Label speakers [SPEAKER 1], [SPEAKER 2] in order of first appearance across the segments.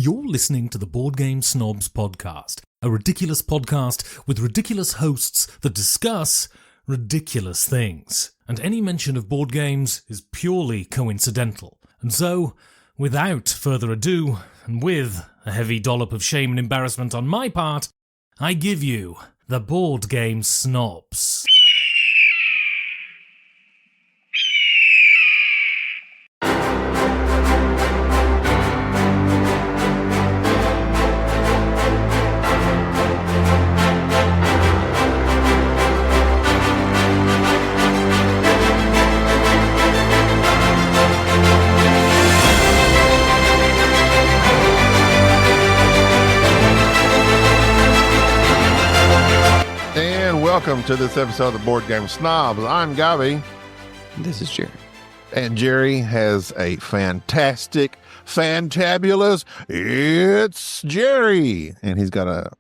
[SPEAKER 1] You're listening to the Board Game Snobs podcast, a ridiculous podcast with ridiculous hosts that discuss ridiculous things. And any mention of board games is purely coincidental. And so, without further ado, and with a heavy dollop of shame and embarrassment on my part, I give you the Board Game Snobs.
[SPEAKER 2] Welcome to this episode of the Board Game Snobs. I'm Gabby.
[SPEAKER 3] This is Jerry.
[SPEAKER 2] And Jerry has a fantabulous, it's Jerry. And he's got a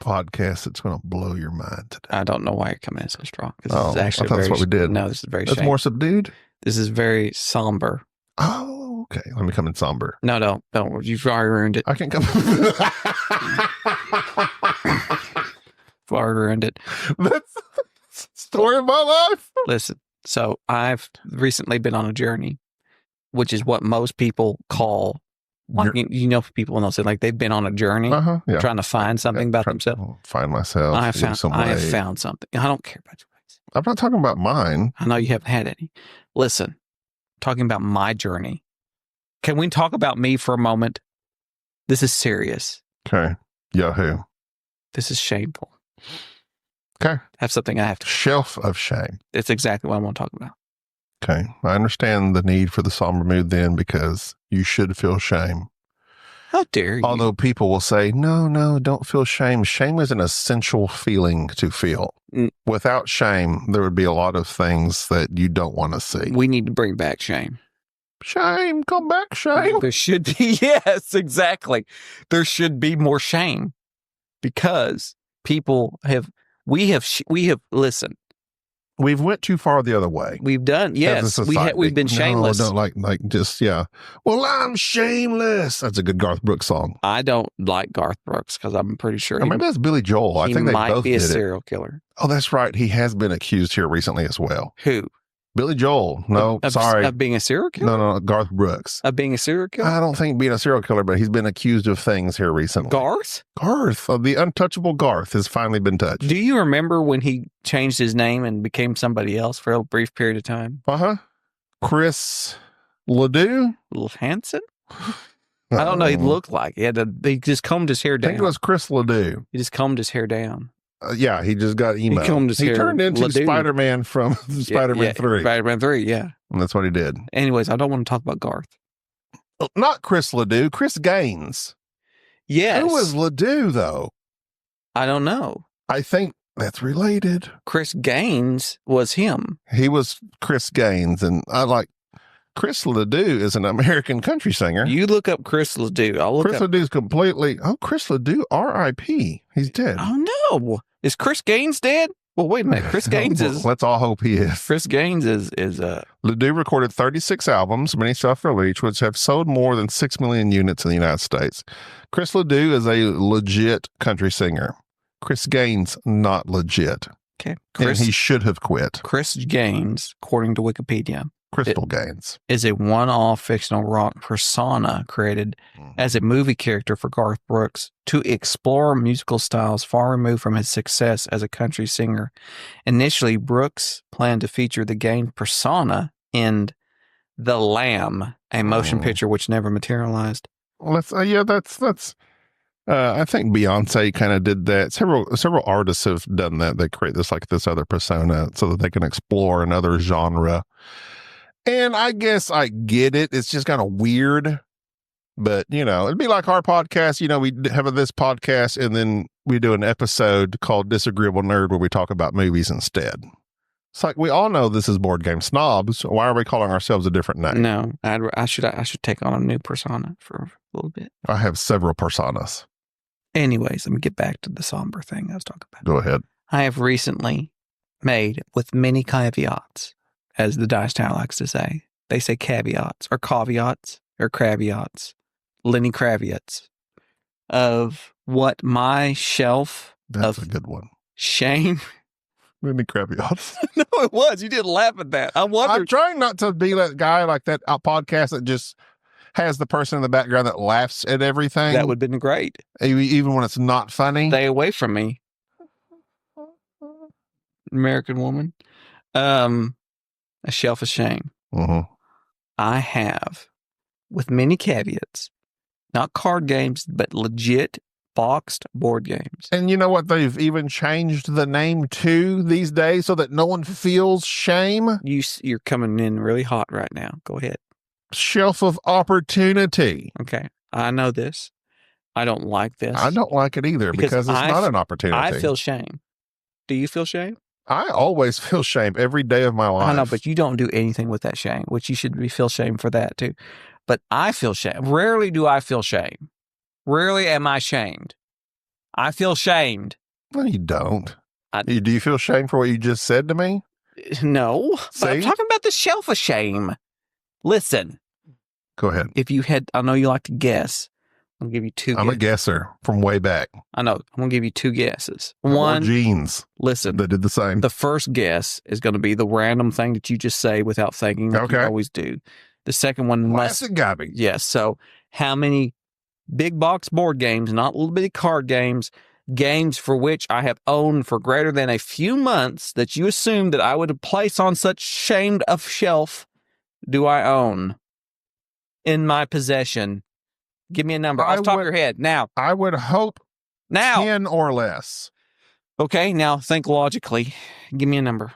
[SPEAKER 2] podcast that's going to blow your mind today.
[SPEAKER 3] I don't know why you're coming in so strong. This is actually
[SPEAKER 2] I thought that's what we did.
[SPEAKER 3] No, this is very
[SPEAKER 2] That's more subdued?
[SPEAKER 3] This is very somber.
[SPEAKER 2] Oh, okay. Let me come in somber.
[SPEAKER 3] No, don't. You've already ruined it.
[SPEAKER 2] I can't come.
[SPEAKER 3] You've already ruined it.
[SPEAKER 2] That's the story of my life.
[SPEAKER 3] Listen, so I've recently been on a journey, which is what most people call, like, you know, people when they'll say like they've been on a journey, trying to find something about themselves.
[SPEAKER 2] Find myself.
[SPEAKER 3] I have found something. I don't care about your ways.
[SPEAKER 2] I'm not talking about mine.
[SPEAKER 3] I know you haven't had any. Listen, talking about my journey. Can we talk about me for a moment? This is serious.
[SPEAKER 2] Okay. Yahoo.
[SPEAKER 3] This is shameful.
[SPEAKER 2] Okay.
[SPEAKER 3] I have something I have to...
[SPEAKER 2] Shelf of shame.
[SPEAKER 3] It's exactly what I want to talk about.
[SPEAKER 2] Okay. I understand the need for the somber mood then because you should feel shame.
[SPEAKER 3] How dare you?
[SPEAKER 2] Although people will say, no, don't feel shame. Shame is an essential feeling to feel. Without shame, there would be a lot of things that you don't want to see.
[SPEAKER 3] We need to bring back shame.
[SPEAKER 2] Shame, come back, shame.
[SPEAKER 3] There should be, yes, exactly. There should be more shame because people have, we have, listen.
[SPEAKER 2] We've went too far the other way.
[SPEAKER 3] We've done, yes. We've been shameless.
[SPEAKER 2] No, don't well, I'm shameless. That's a good Garth Brooks song.
[SPEAKER 3] I don't like Garth Brooks because I'm pretty sure
[SPEAKER 2] maybe that's Billy Joel. I think they both did it.
[SPEAKER 3] He might be a serial killer.
[SPEAKER 2] Oh, that's right. He has been accused here recently as well.
[SPEAKER 3] Who?
[SPEAKER 2] Billy Joel. No, sorry.
[SPEAKER 3] Of being a serial killer?
[SPEAKER 2] No, Garth Brooks.
[SPEAKER 3] Of being a serial killer?
[SPEAKER 2] I don't think being a serial killer, but he's been accused of things here recently.
[SPEAKER 3] Garth?
[SPEAKER 2] Garth. The untouchable Garth has finally been touched.
[SPEAKER 3] Do you remember when he changed his name and became somebody else for a brief period of time?
[SPEAKER 2] Uh-huh. Chris Ledoux?
[SPEAKER 3] Hansen? I don't know. He looked like he just combed his hair down.
[SPEAKER 2] I think it was Chris Ledoux.
[SPEAKER 3] He just combed his hair down.
[SPEAKER 2] Yeah, he just got emo. He turned into Spider-Man from Spider-Man 3.
[SPEAKER 3] Spider-Man 3, yeah.
[SPEAKER 2] And that's what he did.
[SPEAKER 3] Anyways, I don't want to talk about Garth.
[SPEAKER 2] Not Chris Ledoux, Chris Gaines.
[SPEAKER 3] Yes.
[SPEAKER 2] Who was Ledoux, though?
[SPEAKER 3] I don't know.
[SPEAKER 2] I think that's related.
[SPEAKER 3] Chris Gaines was him.
[SPEAKER 2] He was Chris Gaines, and I like Chris Ledoux is an American country singer.
[SPEAKER 3] You look up Chris Ledoux.
[SPEAKER 2] Chris Ledoux's completely... Oh, Chris Ledoux, R.I.P. He's dead.
[SPEAKER 3] Oh, no. Is Chris Gaines dead? Well, wait a minute. Chris Gaines is...
[SPEAKER 2] Let's all hope he is.
[SPEAKER 3] Chris Gaines is
[SPEAKER 2] Ledoux recorded 36 albums, many self-released, which have sold more than 6 million units in the United States. Chris Ledoux is a legit country singer. Chris Gaines, not legit.
[SPEAKER 3] Okay.
[SPEAKER 2] And he should have quit.
[SPEAKER 3] Chris Gaines, according to Wikipedia...
[SPEAKER 2] Crystal Gaines
[SPEAKER 3] is a one-off fictional rock persona created as a movie character for Garth Brooks to explore musical styles far removed from his success as a country singer. Initially, Brooks planned to feature the Gaines persona in The Lamb, a motion picture which never materialized.
[SPEAKER 2] Well, that's I think Beyonce kind of did that. Several artists have done that. They create this other persona so that they can explore another genre. And I guess I get it. It's just kind of weird. But, it'd be like our podcast. We have this podcast and then we do an episode called Disagreeable Nerd where we talk about movies instead. It's like, we all know this is Board Game Snobs. Why are we calling ourselves a different name?
[SPEAKER 3] No, I should take on a new persona for a little bit.
[SPEAKER 2] I have several personas.
[SPEAKER 3] Anyways, let me get back to the somber thing I was talking about.
[SPEAKER 2] Go ahead.
[SPEAKER 3] I have recently made, with many caveats, as the Dice Tower likes to say. They say caveats, or caveats, or craveats. Lenny Kravitz. of what my shelf
[SPEAKER 2] That's
[SPEAKER 3] of
[SPEAKER 2] a good one.
[SPEAKER 3] shame.
[SPEAKER 2] Made me crabby off.
[SPEAKER 3] No, it was. You didn't laugh at that. I
[SPEAKER 2] I'm
[SPEAKER 3] wondered.
[SPEAKER 2] trying not to be that guy like that podcast that just has the person in the background that laughs at everything.
[SPEAKER 3] That would have been great.
[SPEAKER 2] Even when it's not funny.
[SPEAKER 3] Stay away from me, American woman. A shelf of shame.
[SPEAKER 2] Mm-hmm.
[SPEAKER 3] I have, with many caveats, not card games, but legit boxed board games.
[SPEAKER 2] And you know what? They've even changed the name to these days so that no one feels shame.
[SPEAKER 3] You're coming in really hot right now. Go ahead.
[SPEAKER 2] Shelf of opportunity.
[SPEAKER 3] Okay. I know this. I don't like this.
[SPEAKER 2] I don't like it either because it's not an opportunity.
[SPEAKER 3] I feel shame. Do you feel shame?
[SPEAKER 2] I always feel shame every day of my life.
[SPEAKER 3] I know, but you don't do anything with that shame, which you should feel shame for that too. But I feel shame. Rarely do I feel shame. Rarely am I shamed. I feel shamed.
[SPEAKER 2] No, you don't. Do you feel shame for what you just said to me?
[SPEAKER 3] No. But I'm
[SPEAKER 2] See?
[SPEAKER 3] talking about the shelf of shame. Listen.
[SPEAKER 2] Go ahead.
[SPEAKER 3] If you had, I know you like to guess. I'll give you two.
[SPEAKER 2] I'm a guesser from way back.
[SPEAKER 3] I know. I'm going to give you two guesses.
[SPEAKER 2] Or
[SPEAKER 3] One,
[SPEAKER 2] genes
[SPEAKER 3] listen.
[SPEAKER 2] that did the same.
[SPEAKER 3] The first guess is going to be the random thing that you just say without thinking, like you always do. The second one,
[SPEAKER 2] Classic garbage.
[SPEAKER 3] Yes. So, how many big box board games, not little bitty card games, games for which I have owned for greater than a few months that you assume that I would place on such shamed of shelf, do I own in my possession? Give me a number off the top of your head now.
[SPEAKER 2] I would hope 10 or less.
[SPEAKER 3] Okay, now think logically. Give me a number.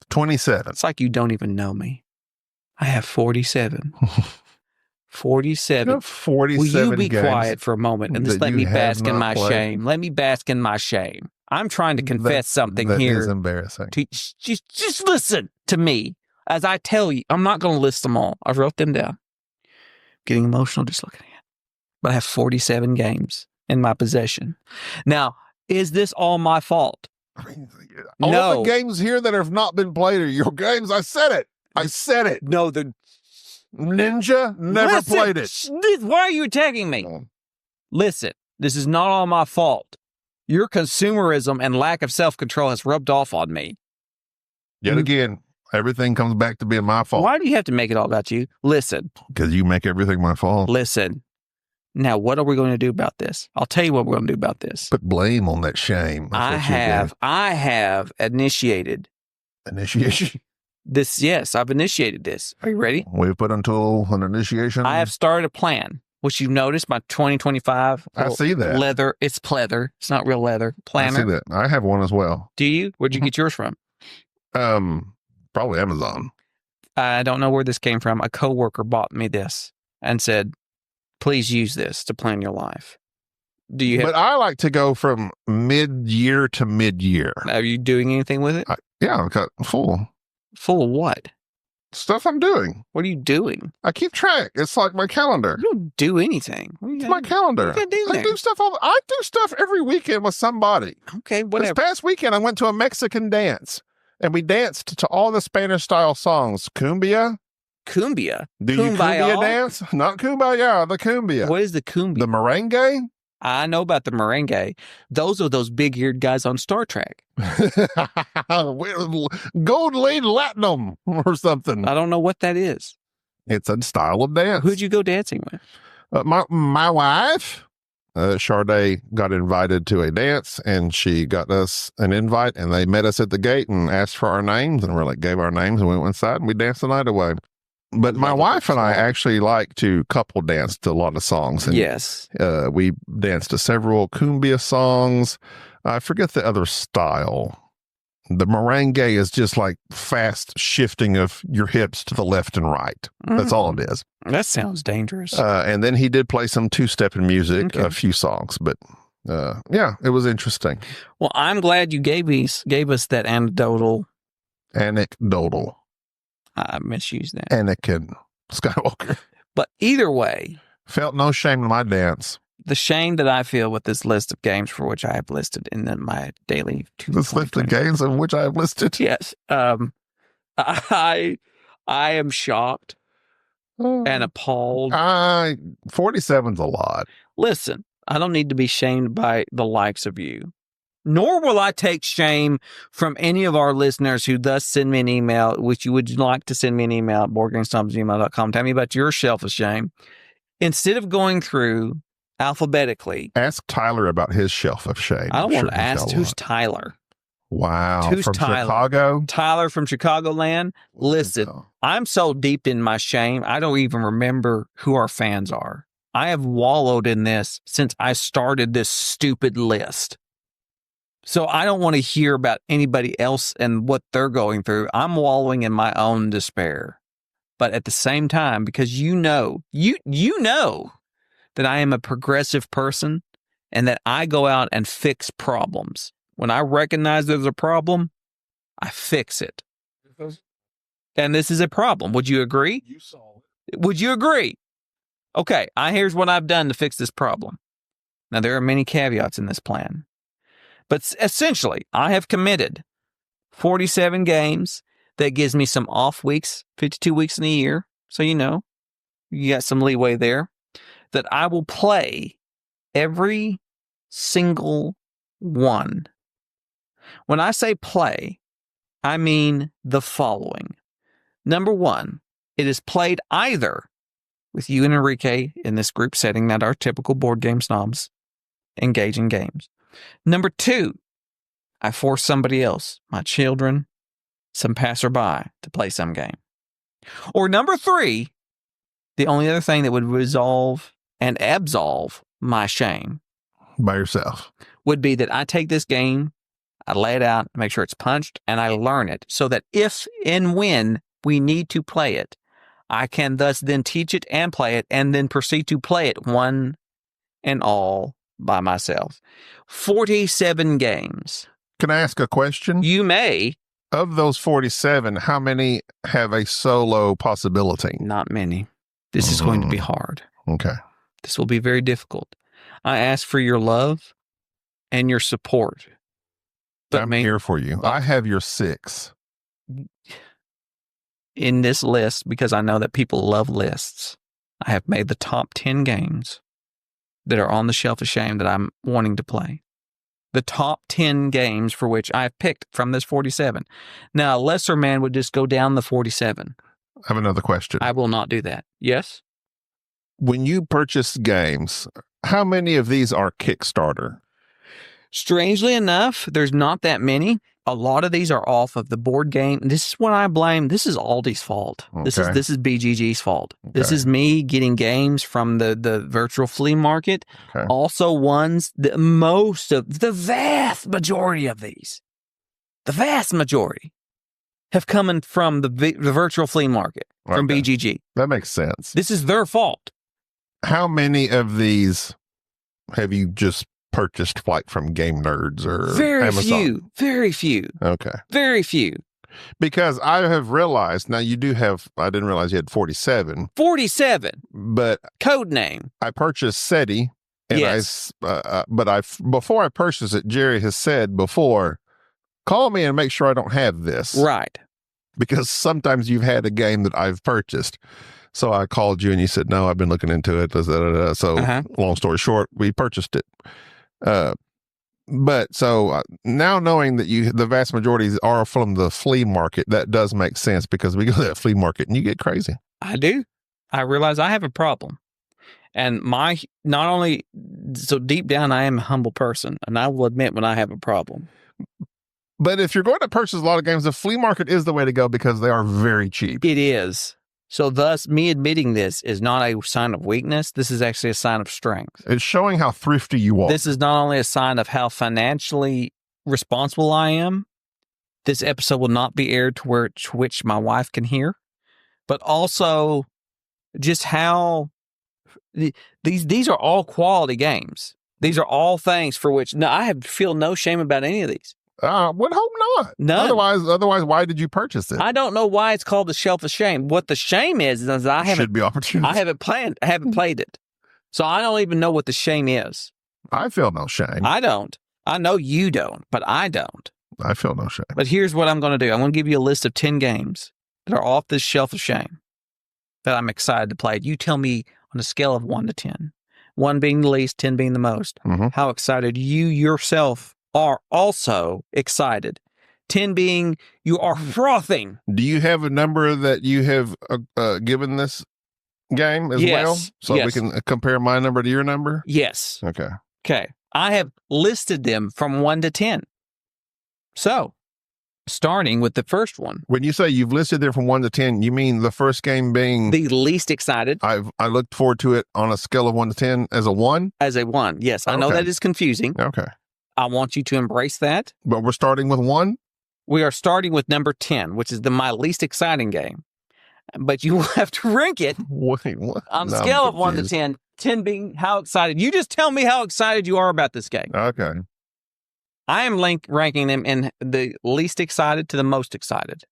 [SPEAKER 2] 27.
[SPEAKER 3] It's like you don't even know me. I have 47. 47.
[SPEAKER 2] You have 47
[SPEAKER 3] Will you be
[SPEAKER 2] games
[SPEAKER 3] quiet for a moment and just let me bask in my shame? Let me bask in my shame. I'm trying to confess something here.
[SPEAKER 2] That is embarrassing.
[SPEAKER 3] Just listen to me as I tell you. I'm not going to list them all. I wrote them down. Getting emotional just looking at it. But I have 47 games in my possession. Now, is this all my fault?
[SPEAKER 2] All the games here that have not been played are your games. I said it. I said it.
[SPEAKER 3] No, the
[SPEAKER 2] Ninja never played it.
[SPEAKER 3] Why are you attacking me? Listen, this is not all my fault. Your consumerism and lack of self-control has rubbed off on me.
[SPEAKER 2] Yet again, everything comes back to being my fault.
[SPEAKER 3] Why do you have to make it all about you? Listen.
[SPEAKER 2] Because you make everything my fault.
[SPEAKER 3] Listen. Now, what are we going to do about this? I'll tell you what we're going to do about this.
[SPEAKER 2] Put blame on that shame.
[SPEAKER 3] I have initiated.
[SPEAKER 2] Initiation?
[SPEAKER 3] This, yes, I've initiated this. Are you ready?
[SPEAKER 2] We've put until an initiation.
[SPEAKER 3] I have started a plan, which you've noticed, my 2025.
[SPEAKER 2] I see that.
[SPEAKER 3] Leather. It's pleather. It's not real leather. Planner.
[SPEAKER 2] I see that. I have one as well.
[SPEAKER 3] Do you? Where'd you get yours from?
[SPEAKER 2] Probably Amazon.
[SPEAKER 3] I don't know where this came from. A coworker bought me this and said, please use this to plan your life. Do you have,
[SPEAKER 2] but I like to go from mid-year to mid-year.
[SPEAKER 3] Are you doing anything with it?
[SPEAKER 2] Yeah, I've got full.
[SPEAKER 3] Full of what?
[SPEAKER 2] Stuff I'm doing.
[SPEAKER 3] What are you doing?
[SPEAKER 2] I keep track. It's like my calendar.
[SPEAKER 3] You don't do anything.
[SPEAKER 2] It's my calendar.
[SPEAKER 3] I
[SPEAKER 2] do stuff. I do stuff every weekend with somebody.
[SPEAKER 3] Okay, whatever.
[SPEAKER 2] This past weekend, I went to a Mexican dance, and we danced to all the Spanish-style songs. Cumbia.
[SPEAKER 3] Cumbia?
[SPEAKER 2] Do you cumbia dance? Not kumbaya, the cumbia.
[SPEAKER 3] What is the cumbia?
[SPEAKER 2] The merengue?
[SPEAKER 3] I know about the merengue. Those are those big-eared guys on Star Trek.
[SPEAKER 2] Gold Lane Latinum or something.
[SPEAKER 3] I don't know what that is.
[SPEAKER 2] It's a style of dance.
[SPEAKER 3] Who'd you go dancing with?
[SPEAKER 2] My wife, Sade, got invited to a dance, and she got us an invite, and they met us at the gate and asked for our names, and we gave our names, and we went inside, and we danced the night away. But my wife and I actually like to couple dance to a lot of songs. And,
[SPEAKER 3] yes.
[SPEAKER 2] We danced to several cumbia songs. I forget the other style. The merengue is just like fast shifting of your hips to the left and right. That's all it is.
[SPEAKER 3] That sounds dangerous.
[SPEAKER 2] And then he did play some two-stepping music, a few songs. But yeah, it was interesting.
[SPEAKER 3] Well, I'm glad you gave us that anecdotal.
[SPEAKER 2] Anecdotal.
[SPEAKER 3] I misused that.
[SPEAKER 2] Anakin Skywalker.
[SPEAKER 3] But either way.
[SPEAKER 2] Felt no shame in my dance.
[SPEAKER 3] The shame that I feel with this list of games for which I have listed in my daily...
[SPEAKER 2] This list of games in which I have listed?
[SPEAKER 3] Yes. I am shocked and appalled.
[SPEAKER 2] 47's a lot.
[SPEAKER 3] Listen, I don't need to be shamed by the likes of you. Nor will I take shame from any of our listeners who thus send me an email, which you would like to send me an email at boardgamesnobs@gmail.com. Tell me about your shelf of shame. Instead of going through alphabetically.
[SPEAKER 2] Ask Tyler about his shelf of shame.
[SPEAKER 3] I don't want to ask who's Tyler.
[SPEAKER 2] Wow.
[SPEAKER 3] Who's
[SPEAKER 2] from
[SPEAKER 3] Tyler?
[SPEAKER 2] Chicago?
[SPEAKER 3] Tyler from Chicagoland. Listen, I'm so deep in my shame, I don't even remember who our fans are. I have wallowed in this since I started this stupid list. So I don't want to hear about anybody else and what they're going through. I'm wallowing in my own despair. But at the same time, because you know that I am a progressive person and that I go out and fix problems. When I recognize there's a problem, I fix it. And this is a problem. Would you agree?
[SPEAKER 2] You saw
[SPEAKER 3] it. Would you agree? Okay, here's what I've done to fix this problem. Now, there are many caveats in this plan. But essentially, I have committed 47 games. That gives me some off weeks, 52 weeks in a year. So, you got some leeway there. That I will play every single one. When I say play, I mean the following. Number one, it is played either with you and Enrique in this group setting that our typical board game snobs engage in games. Number two, I force somebody else, my children, some passerby, to play some game. Or number three, the only other thing that would resolve and absolve my shame
[SPEAKER 2] by yourself
[SPEAKER 3] would be that I take this game, I lay it out, make sure it's punched, and I learn it so that if and when we need to play it, I can thus then teach it and play it and then proceed to play it one and all by myself. 47 games.
[SPEAKER 2] Can I ask a question?
[SPEAKER 3] You may.
[SPEAKER 2] Of those 47, how many have a solo possibility?
[SPEAKER 3] Not many. This is going to be hard.
[SPEAKER 2] Okay.
[SPEAKER 3] This will be very difficult. I ask for your love and your support. But
[SPEAKER 2] I'm here for you. I have your 6.
[SPEAKER 3] In this list, because I know that people love lists, I have made the top 10 games that are on the shelf of shame that I'm wanting to play. The top 10 games for which I've picked from this 47. Now, a lesser man would just go down the 47.
[SPEAKER 2] I have another question.
[SPEAKER 3] I will not do that. Yes?
[SPEAKER 2] When you purchase games, how many of these are Kickstarter?
[SPEAKER 3] Strangely enough, there's not that many. A lot of these are off of the board game. This is what I blame. This is Aldi's fault.
[SPEAKER 2] Okay.
[SPEAKER 3] This is BGG's fault.
[SPEAKER 2] Okay.
[SPEAKER 3] This is me getting games from the virtual flea market.
[SPEAKER 2] Okay.
[SPEAKER 3] Also the vast majority of these, the vast majority have come in from the virtual flea market from BGG.
[SPEAKER 2] That makes sense.
[SPEAKER 3] This is their fault.
[SPEAKER 2] How many of these have you just purchased like from Game Nerds or Amazon?
[SPEAKER 3] Very few.
[SPEAKER 2] Okay.
[SPEAKER 3] Very few.
[SPEAKER 2] Because I have realized, now you do have, I didn't realize you had 47.
[SPEAKER 3] 47.
[SPEAKER 2] But
[SPEAKER 3] code name.
[SPEAKER 2] I purchased SETI. And
[SPEAKER 3] yes.
[SPEAKER 2] Before I purchased it, Jerry has said before, call me and make sure I don't have this.
[SPEAKER 3] Right.
[SPEAKER 2] Because sometimes you've had a game that I've purchased. So I called you and you said, no, I've been looking into it. So long story short, we purchased it. But so now knowing that the vast majority are from the flea market, that does make sense because we go to that flea market and you get crazy.
[SPEAKER 3] I do. I realize I have a problem. And so deep down, I am a humble person and I will admit when I have a problem.
[SPEAKER 2] But if you're going to purchase a lot of games, the flea market is the way to go because they are very cheap.
[SPEAKER 3] It is. So thus, me admitting this is not a sign of weakness. This is actually a sign of strength.
[SPEAKER 2] It's showing how thrifty you are.
[SPEAKER 3] This is not only a sign of how financially responsible I am. This episode will not be aired to which my wife can hear, but also just how these are all quality games. These are all things for which I feel no shame about any of these.
[SPEAKER 2] Would hope not.
[SPEAKER 3] None.
[SPEAKER 2] Otherwise, why did you purchase it?
[SPEAKER 3] I don't know why it's called the Shelf of Shame. What the shame is I haven't.
[SPEAKER 2] Should be opportunity.
[SPEAKER 3] I haven't played it, so I don't even know what the shame is.
[SPEAKER 2] I feel no shame.
[SPEAKER 3] I don't. I know you don't, but I don't.
[SPEAKER 2] I feel no shame.
[SPEAKER 3] But here's what I'm going to do. I'm going to give you a list of 10 games that are off this Shelf of Shame that I'm excited to play. You tell me on a scale of 1 to 10, 1 being the least, 10 being the most.
[SPEAKER 2] Mhm.
[SPEAKER 3] How excited you yourself are also excited. 10 being you are frothing.
[SPEAKER 2] Do you have a number that you have given this game as well?
[SPEAKER 3] Yes.
[SPEAKER 2] So we can compare my number to your number?
[SPEAKER 3] Yes.
[SPEAKER 2] Okay.
[SPEAKER 3] Okay. I have listed them from 1 to 10. So, starting with the first one.
[SPEAKER 2] When you say you've listed them from 1 to 10, you mean the first game being
[SPEAKER 3] the least excited?
[SPEAKER 2] I looked forward to it on a scale of 1 to 10 as a 1?
[SPEAKER 3] As a 1, yes. I know
[SPEAKER 2] Okay.
[SPEAKER 3] that is confusing.
[SPEAKER 2] Okay.
[SPEAKER 3] I want you to embrace that.
[SPEAKER 2] But we're starting with 1?
[SPEAKER 3] We are starting with number 10, which is my least exciting game. But you will have to rank it
[SPEAKER 2] Wait, what?
[SPEAKER 3] on a
[SPEAKER 2] No, I'm
[SPEAKER 3] scale of 1 to
[SPEAKER 2] confused.
[SPEAKER 3] 10. 10 being how excited. You just tell me how excited you are about this game.
[SPEAKER 2] Okay.
[SPEAKER 3] I am ranking them in the least excited to the most excited.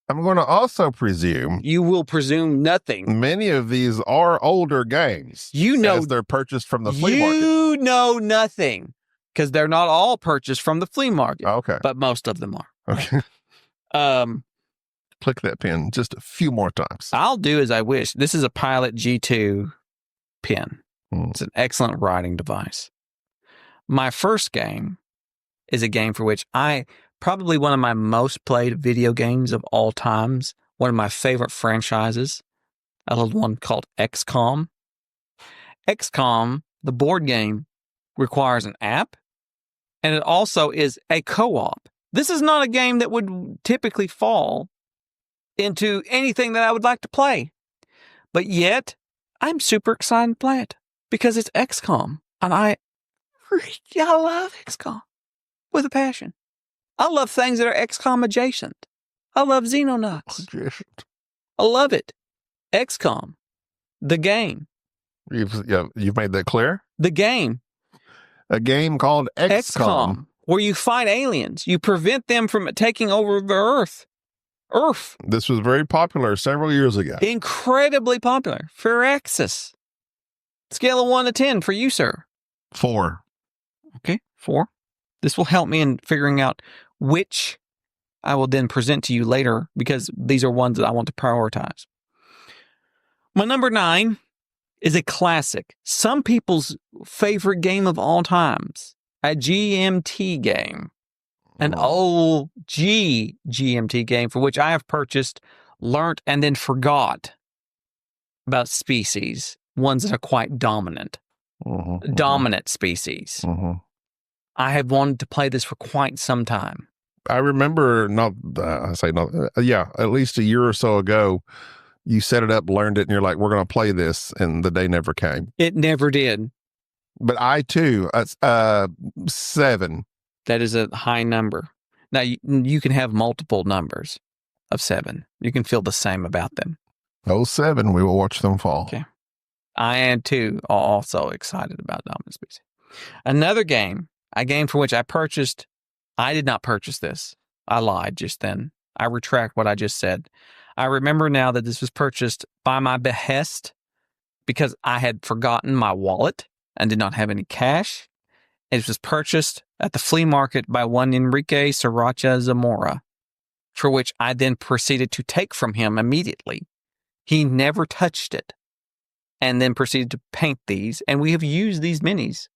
[SPEAKER 2] I'm going to also presume
[SPEAKER 3] You will presume nothing.
[SPEAKER 2] many of these are older games.
[SPEAKER 3] You know,
[SPEAKER 2] as they're purchased from the flea market.
[SPEAKER 3] you know nothing because they're not all purchased from the flea market,
[SPEAKER 2] Okay.
[SPEAKER 3] but most of them are.
[SPEAKER 2] Okay.
[SPEAKER 3] Um,
[SPEAKER 2] Click that pen just a few more times.
[SPEAKER 3] I'll do as I wish. This is a Pilot G2 pen. It's an excellent writing device. My first game is a game for which probably one of my most played video games of all times, one of my favorite franchises, a little one called XCOM. XCOM, the board game, requires an app, and it also is a co-op. This is not a game that would typically fall into anything that I would like to play. But yet, I'm super excited to play it because it's XCOM. And I love XCOM with a passion. I love things that are XCOM adjacent. I love Xenonauts. I love it. XCOM, the game.
[SPEAKER 2] You've made that clear?
[SPEAKER 3] The game.
[SPEAKER 2] A game called XCOM.
[SPEAKER 3] Where you fight aliens. You prevent them from taking over the Earth.
[SPEAKER 2] This was very popular several years ago.
[SPEAKER 3] Incredibly popular. Firaxis. Scale of 1 to 10 for you, sir.
[SPEAKER 2] 4.
[SPEAKER 3] Okay, 4. This will help me in figuring out which I will then present to you later because these are ones that I want to prioritize. My number 9 is a classic. Some people's favorite game of all times. A GMT game. An OG GMT game for which I have purchased, learnt, and then forgot about species. Ones that are quite dominant. Dominant species. I have wanted to play this for quite some time.
[SPEAKER 2] I remember at least a year or so ago, you set it up, learned it, and you're like, we're going to play this, and the day never came.
[SPEAKER 3] It never did.
[SPEAKER 2] But I too, 7.
[SPEAKER 3] That is a high number. Now, you can have multiple numbers of 7. You can feel the same about them.
[SPEAKER 2] 7, we will watch them fall.
[SPEAKER 3] Okay. I am too also excited about Dominant Species. Another game, a game for which I purchased. I did not purchase this. I lied just then. I retract what I just said. I remember now that this was purchased by my behest because I had forgotten my wallet and did not have any cash. It was purchased at the flea market by one Enrique Sriracha Zamora, for which I then proceeded to take from him immediately. He never touched it, and then proceeded to paint these. And we have used these minis,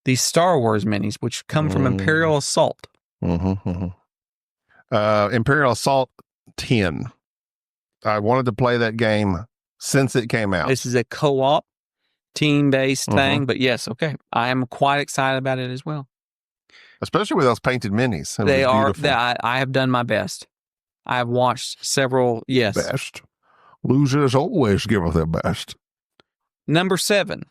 [SPEAKER 3] these Star Wars minis, which come from Imperial Assault.
[SPEAKER 2] Imperial Assault 10. I wanted to play that game since it came out.
[SPEAKER 3] This is a co-op, team-based thing, but yes, okay. I am quite excited about it as well.
[SPEAKER 2] Especially with those painted minis.
[SPEAKER 3] They are. I have done my best. I have watched several. Yes.
[SPEAKER 2] Best. Losers always give us their best.
[SPEAKER 3] Number 7,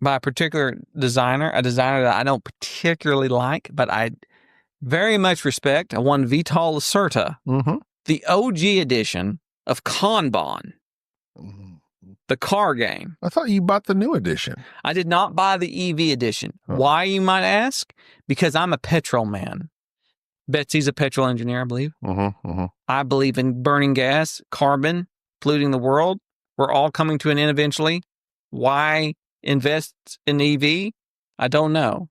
[SPEAKER 3] by a particular designer, a designer that I don't particularly like, but I very much respect. One Vital Lacerda, the OG edition of Kanban, the car game.
[SPEAKER 2] I thought you bought the new edition.
[SPEAKER 3] I did not buy the EV edition. Why, you might ask? Because I'm a petrol man. Betsy's a petrol engineer, I believe. I believe in burning gas, carbon, polluting the world. We're all coming to an end eventually. Why invest in EV? I don't know.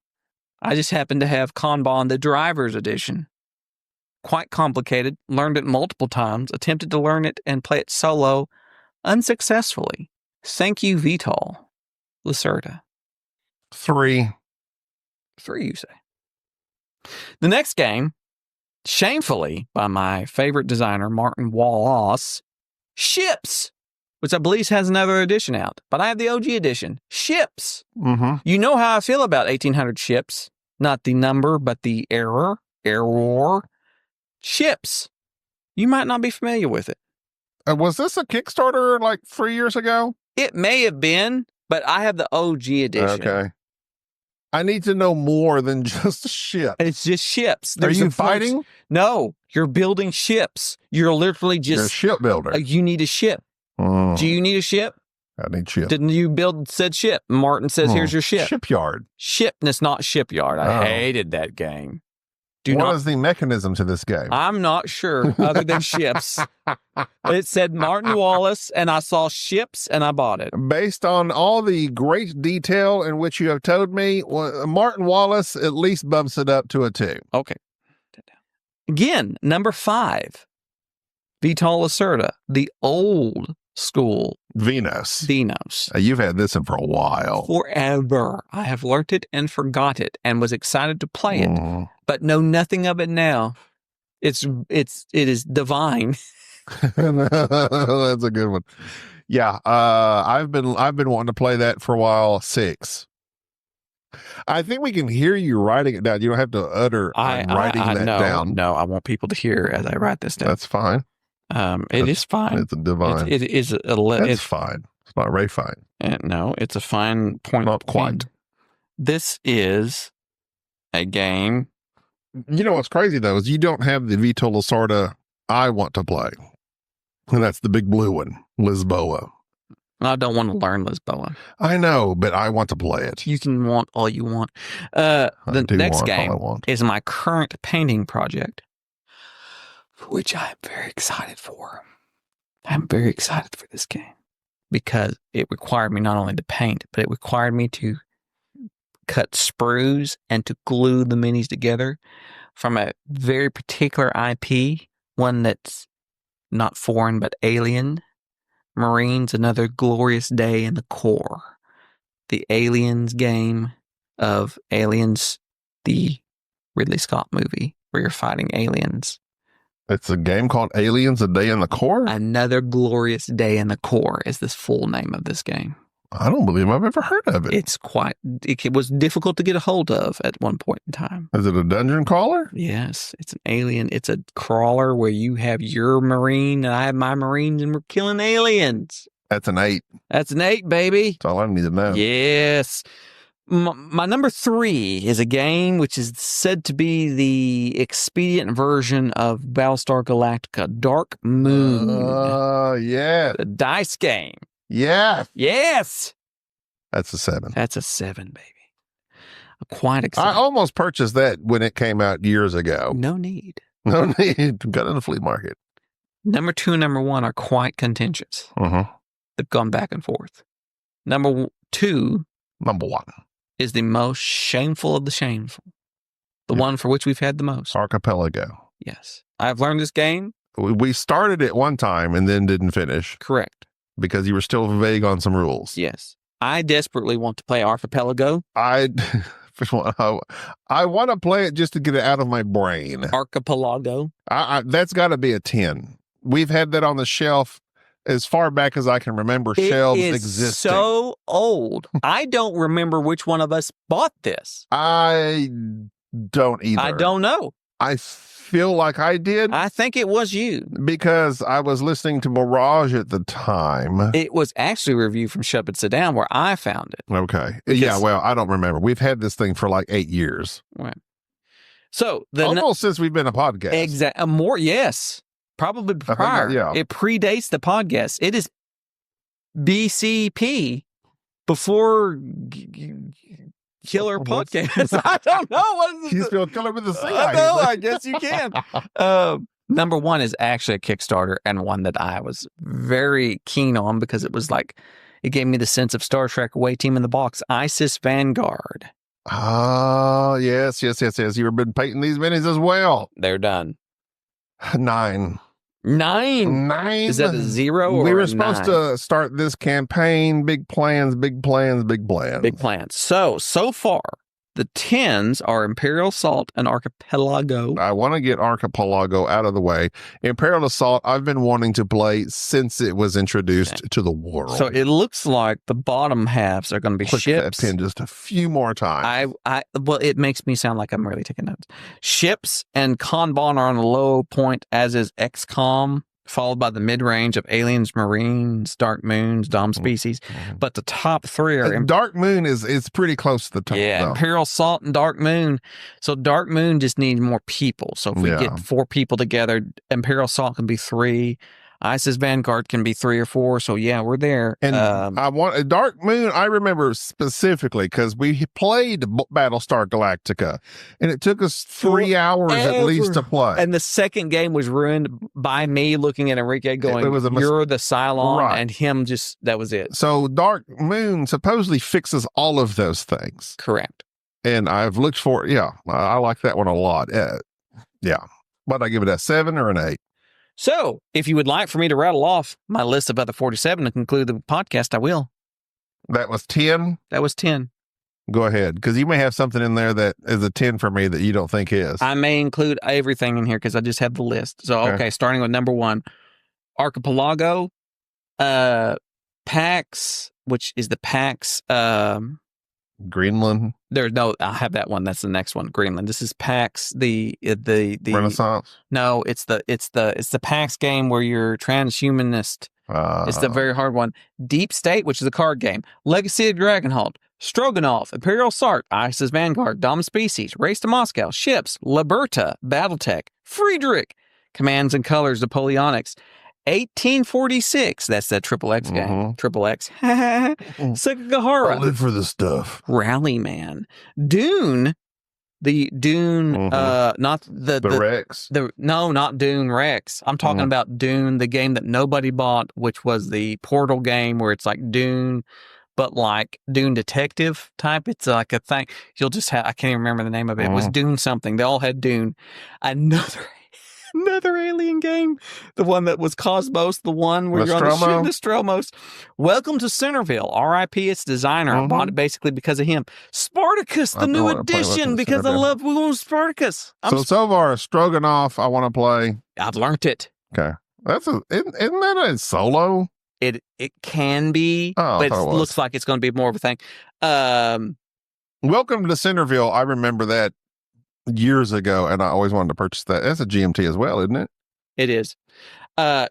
[SPEAKER 3] I just happen to have Kanban, the driver's edition. Quite complicated. Learned it multiple times. Attempted to learn it and play it solo unsuccessfully. Thank you, Vital Lacerda.
[SPEAKER 2] 3.
[SPEAKER 3] 3, you say. The next game, shamefully by my favorite designer, Martin Wallace, Ships, which I believe has another edition out, but I have the OG edition. Ships.
[SPEAKER 2] Mm-hmm.
[SPEAKER 3] You know how I feel about 1800 ships. Not the number, but the error. Ships. You might not be familiar with it.
[SPEAKER 2] Was this a Kickstarter like 3 years ago?
[SPEAKER 3] It may have been, but I have the OG edition.
[SPEAKER 2] Okay. I need to know more than just ship.
[SPEAKER 3] It's just ships.
[SPEAKER 2] Are you fighting?
[SPEAKER 3] No, you're building ships. You're literally just
[SPEAKER 2] You're a shipbuilder.
[SPEAKER 3] You need a ship. Do you need a ship?
[SPEAKER 2] I need ship.
[SPEAKER 3] Didn't you build said ship? Martin says, here's your ship.
[SPEAKER 2] Shipyard.
[SPEAKER 3] Shipness, not shipyard. I hated that game.
[SPEAKER 2] What is the mechanism to this game?
[SPEAKER 3] I'm not sure, other than ships. It said Martin Wallace, and I saw ships, and I bought it.
[SPEAKER 2] Based on all the great detail in which you have told me, Martin Wallace at least bumps it up to a 2.
[SPEAKER 3] Okay. Again, number 5, Vital Lacerda, the old school
[SPEAKER 2] Venus. You've had this one for a while.
[SPEAKER 3] Forever. I have learnt it and forgot it and was excited to play it, but know nothing of it now. It is divine.
[SPEAKER 2] That's a good one. Yeah, I've been wanting to play that for a while. 6. I think we can hear you writing it down. You don't have to utter writing that down.
[SPEAKER 3] No, I want people to hear as I write this down.
[SPEAKER 2] That's fine.
[SPEAKER 3] It is fine.
[SPEAKER 2] It's a divine.
[SPEAKER 3] It is
[SPEAKER 2] it's fine. It's not very fine.
[SPEAKER 3] No, it's a fine point.
[SPEAKER 2] Not quite.
[SPEAKER 3] This is a game.
[SPEAKER 2] You know what's crazy though is you don't have the Vital Lacerda I want to play, and that's the big blue one, Lisboa.
[SPEAKER 3] I don't want to learn Lisboa.
[SPEAKER 2] I know, but I want to play it.
[SPEAKER 3] You can want all you want. The next game is my current painting project, which I'm very excited for. I'm very excited for this game because it required me not only to paint, but it required me to cut sprues and to glue the minis together from a very particular IP, one that's not foreign but alien. Marines, Another Glorious Day in the Core. The Aliens game of Aliens, the Ridley Scott movie where you're fighting aliens.
[SPEAKER 2] It's a game called Aliens, A Day in the Core?
[SPEAKER 3] Another Glorious Day in the Core is the full name of this game.
[SPEAKER 2] I don't believe I've ever heard of it.
[SPEAKER 3] It was difficult to get a hold of at one point in time.
[SPEAKER 2] Is it a dungeon crawler?
[SPEAKER 3] Yes, it's an alien. It's a crawler where you have your Marine and I have my Marines and we're killing aliens.
[SPEAKER 2] That's an 8.
[SPEAKER 3] That's an 8, baby.
[SPEAKER 2] That's all I need to know.
[SPEAKER 3] Yes. My number 3 is a game which is said to be the expedient version of Battlestar Galactica, Dark Moon.
[SPEAKER 2] Yeah.
[SPEAKER 3] The dice game.
[SPEAKER 2] Yeah.
[SPEAKER 3] Yes.
[SPEAKER 2] That's a 7.
[SPEAKER 3] That's a 7, baby. I'm quite excited.
[SPEAKER 2] I almost purchased that when it came out years ago.
[SPEAKER 3] No need.
[SPEAKER 2] No need. Got in the flea market.
[SPEAKER 3] Number 2 and number 1 are quite contentious. They've gone back and forth. Number 2.
[SPEAKER 2] Number 1.
[SPEAKER 3] Is the most shameful of the shameful. The one for which we've had the most.
[SPEAKER 2] Archipelago.
[SPEAKER 3] Yes. I've learned this game.
[SPEAKER 2] We started it one time and then didn't finish.
[SPEAKER 3] Correct.
[SPEAKER 2] Because you were still vague on some rules.
[SPEAKER 3] Yes. I desperately want to play Archipelago.
[SPEAKER 2] I want to play it just to get it out of my brain.
[SPEAKER 3] Archipelago.
[SPEAKER 2] That's got to be a 10. We've had that on the shelf as far back as I can remember shelves existing.
[SPEAKER 3] So old. I don't remember which one of us bought this.
[SPEAKER 2] I don't either.
[SPEAKER 3] I don't know.
[SPEAKER 2] I feel like I did.
[SPEAKER 3] I think it was you.
[SPEAKER 2] Because I was listening to Mirage at the time.
[SPEAKER 3] It was actually a review from Shut It Sit Down where I found it.
[SPEAKER 2] Okay. Yeah, well, I don't remember. We've had this thing for like 8 years.
[SPEAKER 3] Right. So
[SPEAKER 2] almost since we've been a podcast.
[SPEAKER 3] Exactly. More, yes. Probably prior.
[SPEAKER 2] Yeah.
[SPEAKER 3] It predates the podcast. It is BCP before Killer Podcast. I don't know. What is
[SPEAKER 2] you spelled killer with a C.
[SPEAKER 3] I know. I guess you can. Number 1 is actually a Kickstarter and one that I was very keen on because it was like, it gave me the sense of Star Trek Away Team in the Box, ISIS Vanguard.
[SPEAKER 2] Oh, yes. You've been painting these minis as well.
[SPEAKER 3] They're done.
[SPEAKER 2] 9.
[SPEAKER 3] 9.
[SPEAKER 2] 9.
[SPEAKER 3] Is that a 0 or
[SPEAKER 2] we were
[SPEAKER 3] a
[SPEAKER 2] supposed
[SPEAKER 3] 9?
[SPEAKER 2] to start this campaign. Big plans, big plans, big plans.
[SPEAKER 3] Big plans. So far, the 10s are Imperial Assault and Archipelago.
[SPEAKER 2] I want to get Archipelago out of the way. Imperial Assault, I've been wanting to play since it was introduced to the world.
[SPEAKER 3] So it looks like the bottom halves are going to be
[SPEAKER 2] Click
[SPEAKER 3] ships.
[SPEAKER 2] that pin just a few more times.
[SPEAKER 3] Well, it makes me sound like I'm really taking notes. Ships and Kanban are on a low point, as is XCOM, followed by the mid-range of Aliens, Marines, Dark Moons, Dom Species. But the top 3 are...
[SPEAKER 2] Dark Moon is pretty close to the top.
[SPEAKER 3] Yeah,
[SPEAKER 2] though.
[SPEAKER 3] Imperial Assault and Dark Moon. So Dark Moon just needs more people. So if we get 4 people together, Imperial Assault can be 3. ISIS Vanguard can be 3 or 4. So yeah, we're there.
[SPEAKER 2] And I want a Dark Moon. I remember specifically because we played Battlestar Galactica, and it took us 3 hours at least to play.
[SPEAKER 3] And the second game was ruined by me looking at Enrique going, "You're the Cylon,"
[SPEAKER 2] right.
[SPEAKER 3] and him just that was it.
[SPEAKER 2] So Dark Moon supposedly fixes all of those things.
[SPEAKER 3] Correct.
[SPEAKER 2] And I've looked for I like that one a lot. Yeah, but I give it a 7 or an 8.
[SPEAKER 3] So, if you would like for me to rattle off my list of other 47 to conclude the podcast, I will.
[SPEAKER 2] That was 10?
[SPEAKER 3] That was 10.
[SPEAKER 2] Go ahead, because you may have something in there that is a 10 for me that you don't think is.
[SPEAKER 3] I may include everything in here because I just have the list. So, okay, starting with number 1, Archipelago, PAX, which is the PAX...
[SPEAKER 2] Greenland.
[SPEAKER 3] I have that one. That's the next one. Greenland. This is PAX. The
[SPEAKER 2] Renaissance.
[SPEAKER 3] No, it's the PAX game where you're transhumanist. It's the very hard one. Deep State, which is a card game. Legacy of Dragonhold. Stroganoff. Imperial Assault. ISIS Vanguard. Dom Species. Race to Moscow. Ships. Liberta. Battletech. Friedrich. Commands and Colors. Napoleonics. 1846. That's that Triple X game. Triple X. Sekigahara.
[SPEAKER 2] I live for this stuff.
[SPEAKER 3] Rallyman. Dune. The Dune. Not the
[SPEAKER 2] Rex.
[SPEAKER 3] Not Dune Rex. I'm talking about Dune, the game that nobody bought, which was the Portal game where it's like Dune, but like Dune Detective type. It's like a thing. You'll just have. I can't even remember the name of it. It was Dune something. They all had Dune. Another alien game, the one that was Cosmos, the one where you're on the ship, Nostromo. Welcome to Centerville. R.I.P. its designer. I bought it basically because of him. Spartacus, the new edition, because I love Spartacus.
[SPEAKER 2] So far, Stroganoff, I want to play.
[SPEAKER 3] I've learned it.
[SPEAKER 2] Okay, isn't that a solo?
[SPEAKER 3] It can be, but it looks like it's going to be more of a thing.
[SPEAKER 2] Welcome to Centerville. I remember that years ago, and I always wanted to purchase that. That's a GMT as well, isn't it?
[SPEAKER 3] It is.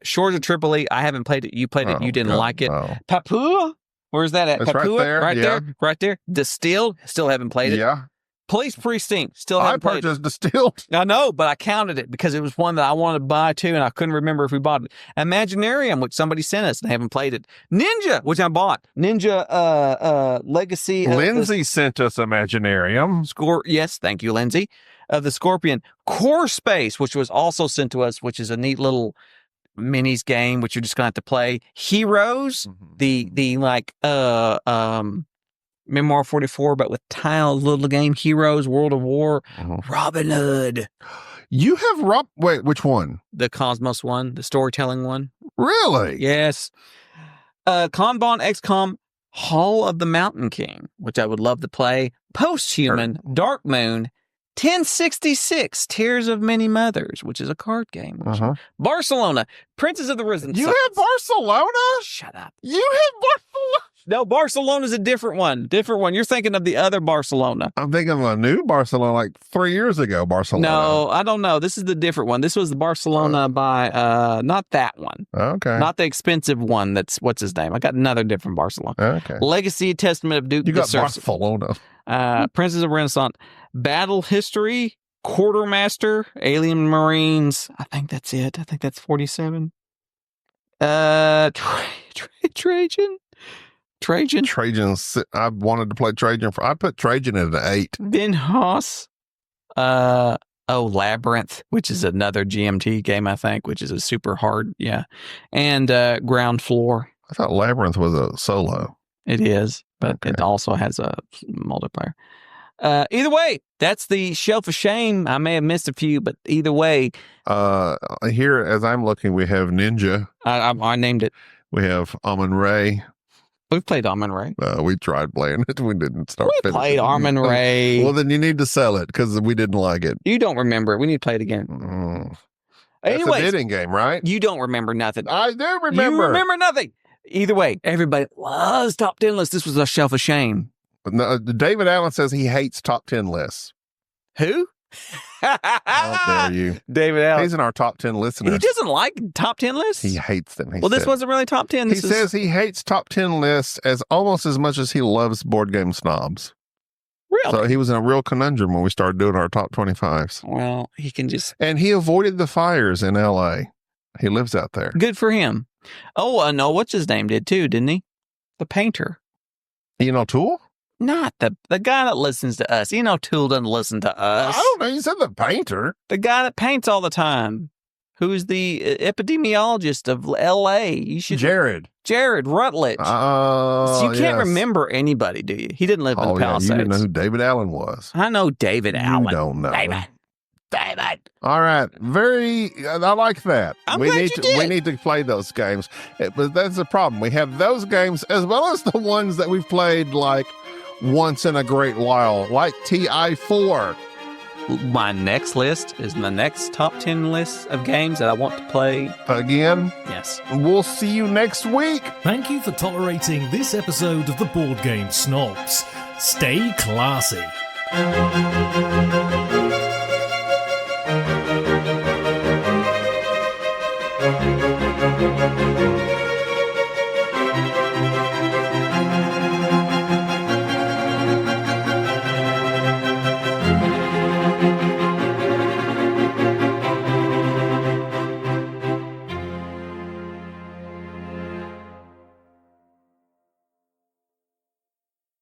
[SPEAKER 3] Shores of Tripoli. I haven't played it. You played it. You didn't like it.
[SPEAKER 2] No.
[SPEAKER 3] Papua. Where's that at?
[SPEAKER 2] It's
[SPEAKER 3] Papua.
[SPEAKER 2] right there.
[SPEAKER 3] Right there. Distilled. Still haven't played it.
[SPEAKER 2] Yeah.
[SPEAKER 3] Police Precinct. Still haven't played it.
[SPEAKER 2] I purchased Distilled.
[SPEAKER 3] I know, but I counted it because it was one that I wanted to buy too, and I couldn't remember if we bought it. Imaginarium, which somebody sent us, and I haven't played it. Ninja, which I bought. Ninja Legacy.
[SPEAKER 2] Lindsay sent us Imaginarium.
[SPEAKER 3] Yes, thank you, Lindsay. Of the Scorpion. Core Space, which was also sent to us, which is a neat little minis game, which you're just gonna have to play. Heroes, the like Memoir 44, but with tiles, little game. Heroes, World of War, Robin Hood.
[SPEAKER 2] You have wait, which one?
[SPEAKER 3] The Cosmos one, the storytelling one.
[SPEAKER 2] Really?
[SPEAKER 3] Yes. Kanban XCOM Hall of the Mountain King, which I would love to play. Posthuman, Dark Moon, 1066, Tears of Many Mothers, which is a card game. Barcelona, Princes of the Risen.
[SPEAKER 2] You have Barcelona?
[SPEAKER 3] Shut up.
[SPEAKER 2] You have Barcelona?
[SPEAKER 3] No, Barcelona's a different one. You're thinking of the other Barcelona.
[SPEAKER 2] I'm thinking of a new Barcelona, like 3 years ago Barcelona.
[SPEAKER 3] No, I don't know. This is the different one. This was the Barcelona by, not that one.
[SPEAKER 2] Okay.
[SPEAKER 3] Not the expensive one that's, what's his name? I got another different Barcelona.
[SPEAKER 2] Okay.
[SPEAKER 3] Legacy Testament of Duke.
[SPEAKER 2] You got Barcelona.
[SPEAKER 3] Princes of Renaissance. Battle History. Quartermaster. Alien Marines. I think that's it. I think that's 47. Trajan.
[SPEAKER 2] I wanted to play Trajan. I put Trajan at an 8.
[SPEAKER 3] Ben Haas. Labyrinth, which is another GMT game, I think, which is a super hard. Yeah. And Ground Floor.
[SPEAKER 2] I thought Labyrinth was a solo.
[SPEAKER 3] It is, but it also has a multiplayer. Either way, that's the shelf of shame. I may have missed a few, but either way.
[SPEAKER 2] Here, as I'm looking, we have Ninja.
[SPEAKER 3] I named it.
[SPEAKER 2] We have Amun-Re.
[SPEAKER 3] We've played Amun-Re.
[SPEAKER 2] We tried playing it. We didn't start.
[SPEAKER 3] We played Amun-Re.
[SPEAKER 2] Well, then you need to sell it because we didn't like it.
[SPEAKER 3] You don't remember it. We need to play it again.
[SPEAKER 2] That's
[SPEAKER 3] Anyways,
[SPEAKER 2] a bidding game, right?
[SPEAKER 3] You don't remember nothing.
[SPEAKER 2] I do remember.
[SPEAKER 3] You remember nothing. Either way, everybody loves top 10 lists. This was a shelf of shame.
[SPEAKER 2] No, David Allen says he hates top 10 lists.
[SPEAKER 3] Who?
[SPEAKER 2] How dare you?
[SPEAKER 3] David Allen.
[SPEAKER 2] He's in our top 10 listeners.
[SPEAKER 3] He doesn't like top 10 lists?
[SPEAKER 2] He hates them.
[SPEAKER 3] This wasn't really top 10.
[SPEAKER 2] He says he hates top 10 lists almost as much as he loves board game snobs.
[SPEAKER 3] Really?
[SPEAKER 2] So he was in a real conundrum when we started doing our top 25s.
[SPEAKER 3] Well, he can just...
[SPEAKER 2] And he avoided the fires in L.A. He lives out there.
[SPEAKER 3] Good for him. Oh, no, what's his name did too, didn't he? The painter.
[SPEAKER 2] Ian O'Toole?
[SPEAKER 3] Not the guy that listens to us. Ian O'Toole doesn't listen to us.
[SPEAKER 2] I don't know. You said the painter.
[SPEAKER 3] The guy that paints all the time. Who's the epidemiologist of L.A. You should... Jared Rutledge.
[SPEAKER 2] Oh,
[SPEAKER 3] you can't remember anybody, do you? He didn't live in the Palisades.
[SPEAKER 2] You didn't know who David Allen was.
[SPEAKER 3] I know David Allen.
[SPEAKER 2] You don't know.
[SPEAKER 3] David.
[SPEAKER 2] All right. I like that.
[SPEAKER 3] We
[SPEAKER 2] need to play those games. But that's the problem. We have those games as well as the ones that we've played like once in a great while, like TI4.
[SPEAKER 3] My next list is the next top 10 list of games that I want to play.
[SPEAKER 2] Again?
[SPEAKER 3] Yes.
[SPEAKER 2] We'll see you next week.
[SPEAKER 1] Thank you for tolerating this episode of the Board Game Snobs. Stay classy.